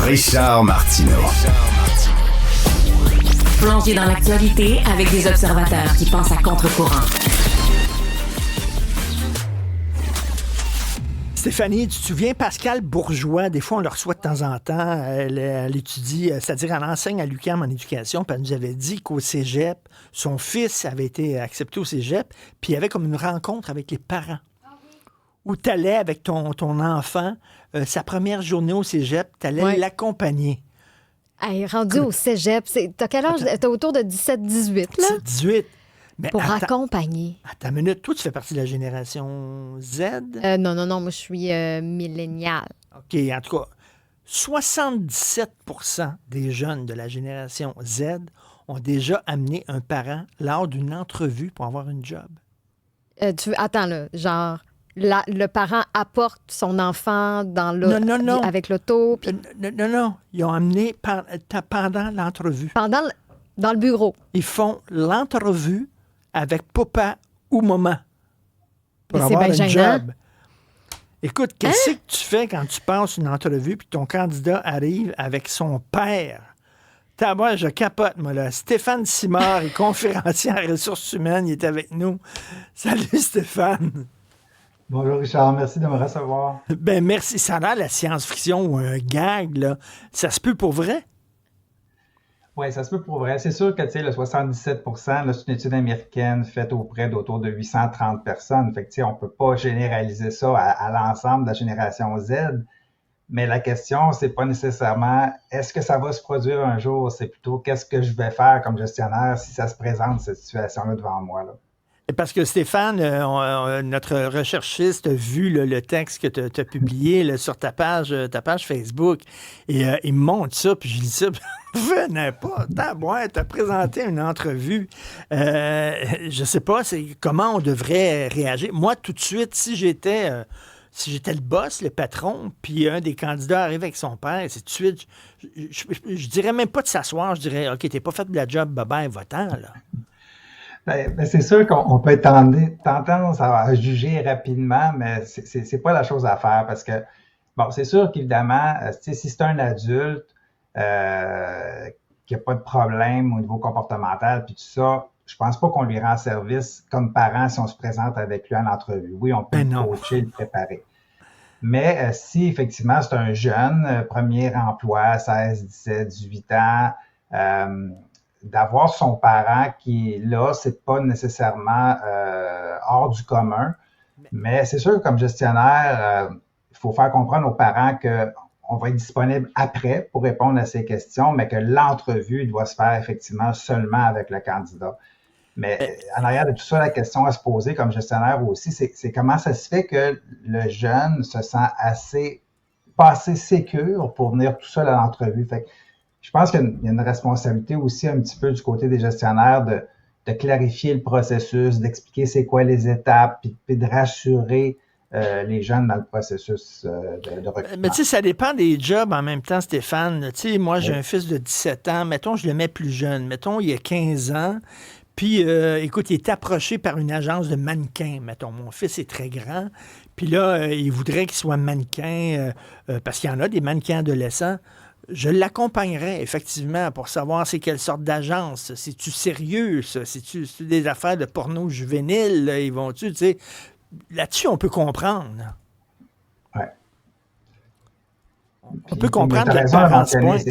Richard Martineau. Plongé dans l'actualité avec des observateurs qui pensent à contre-courant. Stéphanie, tu te souviens, Pascal Bourgeois, des fois on le reçoit de temps en temps, elle étudie, c'est-à-dire elle enseigne à l'UQAM en éducation, puis elle nous avait dit qu'au cégep, son fils avait été accepté au cégep, puis il y avait comme une rencontre avec les parents. Où tu allais avec ton enfant, sa première journée au cégep, tu allais l'accompagner. Hey, rendu au cégep, t'as quel âge? T'as autour de 17-18, là? 18. Mais pour accompagner. Attends une minute, toi, tu fais partie de la génération Z? Non, moi, je suis milléniale. OK, en tout cas, 77% des jeunes de la génération Z ont déjà amené un parent lors d'une entrevue pour avoir une job. Attends, là, genre... le parent apporte son enfant non. avec l'auto. Puis... Non. Ils ont amené pendant l'entrevue. Dans le bureau. Ils font l'entrevue avec papa ou maman pour avoir un job. Écoute, qu'est-ce que tu fais quand tu passes une entrevue puis ton candidat arrive avec son père? Moi, je capote, moi, là. Stéphane Simard est conférencier en ressources humaines. Il est avec nous. Salut, Stéphane. Bonjour Richard, merci de me recevoir. Ben merci. Ça a l'air la science-fiction ou un gag, là. Ça se peut pour vrai? Oui, ça se peut pour vrai. C'est sûr que, tu sais, le 77%, là, c'est une étude américaine faite auprès d'autour de 830 personnes. Fait que, tu sais, on peut pas généraliser ça à l'ensemble de la génération Z. Mais la question, c'est pas nécessairement est-ce que ça va se produire un jour? C'est plutôt qu'est-ce que je vais faire comme gestionnaire si ça se présente, cette situation-là, devant moi, là. Parce que Stéphane, notre recherchiste, a vu le texte que tu as publié là, sur ta page Facebook. Et il me montre ça, puis je lis ça. Venez pas, tu as présenté une entrevue. Je sais pas, comment on devrait réagir. Moi, tout de suite, si j'étais le boss, le patron, puis un des candidats arrive avec son père, c'est tout de suite, je dirais même pas de s'asseoir, je dirais, OK, t'es pas fait de la job, bye-bye, va-t'en, là. Ben, c'est sûr qu'on peut être tendance à juger rapidement, mais c'est pas la chose à faire parce que, bon, c'est sûr qu'évidemment, si c'est un adulte qui n'a pas de problème au niveau comportemental puis tout ça, je pense pas qu'on lui rend service comme parent si on se présente avec lui en entrevue. Oui, on peut le coacher, le préparer. Mais si effectivement c'est un jeune, premier emploi, 16, 17, 18 ans, d'avoir son parent qui est là, c'est pas nécessairement hors du commun. Mais c'est sûr que comme gestionnaire, il faut faire comprendre aux parents qu'on va être disponible après pour répondre à ces questions, mais que l'entrevue doit se faire effectivement seulement avec le candidat. Mais en arrière de tout ça, la question à se poser comme gestionnaire aussi, c'est comment ça se fait que le jeune se sent pas assez sécure pour venir tout seul à l'entrevue. Fait que je pense qu'il y a une responsabilité aussi un petit peu du côté des gestionnaires de clarifier le processus, d'expliquer c'est quoi les étapes, puis de rassurer les jeunes dans le processus de recrutement. Mais tu sais, ça dépend des jobs en même temps, Stéphane. Tu sais, moi, j'ai un fils de 17 ans. Mettons, je le mets plus jeune. Mettons, il a 15 ans. Puis, écoute, il est approché par une agence de mannequins. Mettons, mon fils est très grand. Puis là, il voudrait qu'il soit mannequin parce qu'il y en a des mannequins adolescents. Je l'accompagnerais, effectivement, pour savoir c'est quelle sorte d'agence. C'est-tu sérieux, ça? C'est-tu des affaires de porno juvénile? Là? Ils vont-tu, tu sais... Là-dessus, on peut comprendre. Oui. On peut comprendre que les parents se pointent.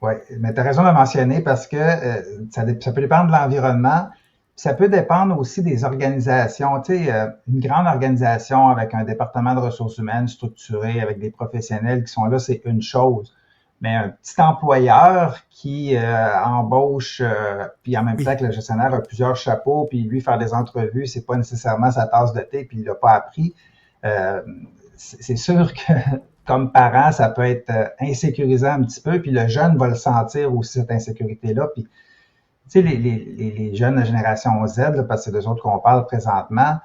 Oui, mais tu as raison de mentionner parce que ça peut dépendre de l'environnement. Ça peut dépendre aussi des organisations. Tu sais, une grande organisation avec un département de ressources humaines structuré, avec des professionnels qui sont là, c'est une chose. Mais un petit employeur qui embauche, puis en même temps que le gestionnaire a plusieurs chapeaux, puis lui, faire des entrevues, c'est pas nécessairement sa tasse de thé, puis il l'a pas appris. C'est sûr que comme parent, ça peut être insécurisant un petit peu, puis le jeune va le sentir aussi, cette insécurité-là. Puis, tu sais, les jeunes de génération Z, là, parce que c'est d'eux autres qu'on parle présentement,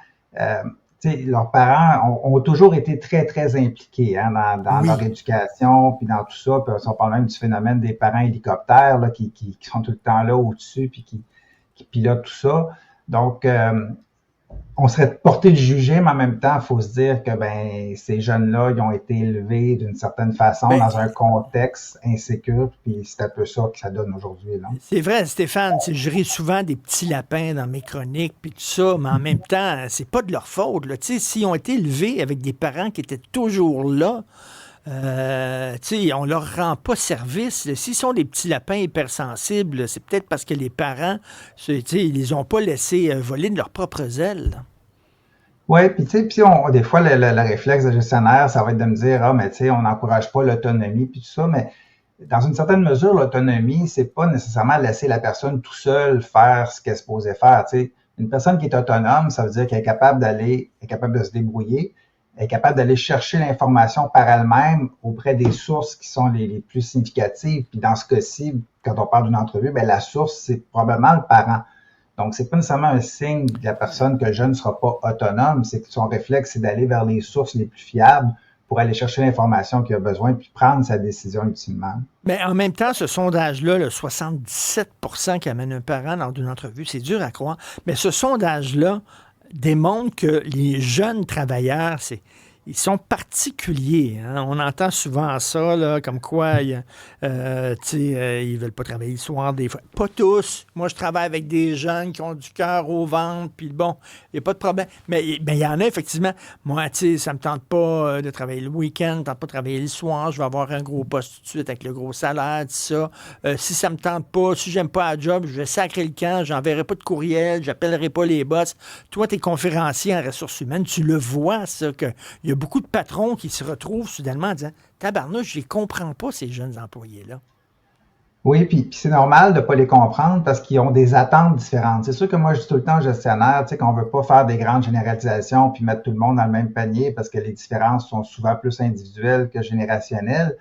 leurs parents ont toujours été très, très impliqués dans leur éducation, puis dans tout ça. Puis on parle même du phénomène des parents hélicoptères là, qui sont tout le temps là au-dessus, puis qui pilotent tout ça. Donc, on serait porté de juger, mais en même temps, il faut se dire que ben ces jeunes-là, ils ont été élevés d'une certaine façon dans un contexte insécure, puis c'est un peu ça que ça donne aujourd'hui. Là. C'est vrai, Stéphane, je ris souvent des petits lapins dans mes chroniques, puis tout ça, mais en même temps, c'est pas de leur faute. Là. S'ils ont été élevés avec des parents qui étaient toujours là, on leur rend pas service. S'ils sont des petits lapins hypersensibles, c'est peut-être parce que les parents, ils les ont pas laissés voler de leurs propres ailes. Oui, puis des fois, le réflexe de gestionnaire, ça va être de me dire, mais on n'encourage pas l'autonomie, puis tout ça, mais dans une certaine mesure, l'autonomie, c'est pas nécessairement laisser la personne tout seule faire ce qu'elle est supposée faire. Une personne qui est autonome, ça veut dire qu'elle est capable de se débrouiller, elle est capable d'aller chercher l'information par elle-même auprès des sources qui sont les plus significatives. Puis dans ce cas-ci, quand on parle d'une entrevue, ben la source, c'est probablement le parent. Donc, c'est pas nécessairement un signe de la personne que le jeune ne sera pas autonome, c'est que son réflexe, c'est d'aller vers les sources les plus fiables pour aller chercher l'information qu'il a besoin puis prendre sa décision ultimement. Mais en même temps, ce sondage-là, le 77 qui amène un parent dans une entrevue, c'est dur à croire, mais ce sondage-là démontre que les jeunes travailleurs, ils sont particuliers. Hein? On entend souvent ça, là, comme quoi ils veulent pas travailler le soir des fois. Pas tous. Moi, je travaille avec des jeunes qui ont du cœur au ventre, puis bon, il n'y a pas de problème. Mais il y en a, effectivement. Moi, ça me tente pas de travailler le week-end, ça me tente pas de travailler le soir, je vais avoir un gros poste tout de suite avec le gros salaire, tout ça. Si ça me tente pas, si j'aime pas la job, je vais sacrer le camp, j'enverrai pas de courriel, j'appellerai pas les boss. Toi, tu es conférencier en ressources humaines, tu le vois, ça, qu'il y a beaucoup de patrons qui se retrouvent soudainement en disant « Tabarnouche, je les comprends pas, ces jeunes employés-là. » Oui, puis c'est normal de pas les comprendre parce qu'ils ont des attentes différentes. C'est sûr que moi, je dis tout le temps aux gestionnaires, qu'on veut pas faire des grandes généralisations puis mettre tout le monde dans le même panier parce que les différences sont souvent plus individuelles que générationnelles.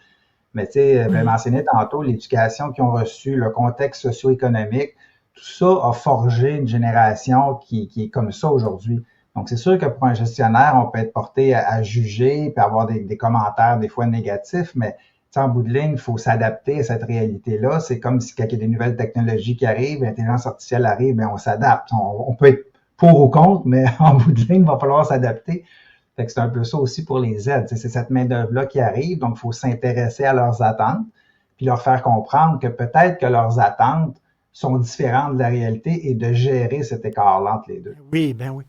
Mais tu sais, je mentionnais tantôt l'éducation qu'ils ont reçue, le contexte socio-économique, tout ça a forgé une génération qui est comme ça aujourd'hui. Donc, c'est sûr que pour un gestionnaire, on peut être porté à juger puis avoir des commentaires des fois négatifs, mais en bout de ligne, il faut s'adapter à cette réalité-là. C'est comme si quand il y a des nouvelles technologies qui arrivent, l'intelligence artificielle arrive, bien, on s'adapte. On peut être pour ou contre, mais en bout de ligne, il va falloir s'adapter. Fait que c'est un peu ça aussi pour les aides. C'est cette main-d'œuvre-là qui arrive, donc il faut s'intéresser à leurs attentes puis leur faire comprendre que peut-être que leurs attentes sont différentes de la réalité et de gérer cet écart-là entre les deux. Oui, ben oui.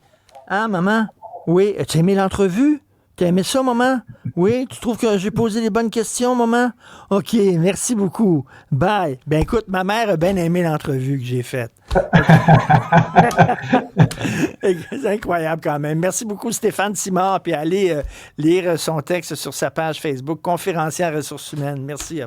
Ah, maman, oui, as-tu aimé l'entrevue? T'as aimé ça, maman? Oui, tu trouves que j'ai posé les bonnes questions, maman? OK, merci beaucoup. Bye. Ben écoute, ma mère a bien aimé l'entrevue que j'ai faite. C'est incroyable quand même. Merci beaucoup, Stéphane Simard. Puis allez lire son texte sur sa page Facebook, conférencier en ressources humaines. Merci.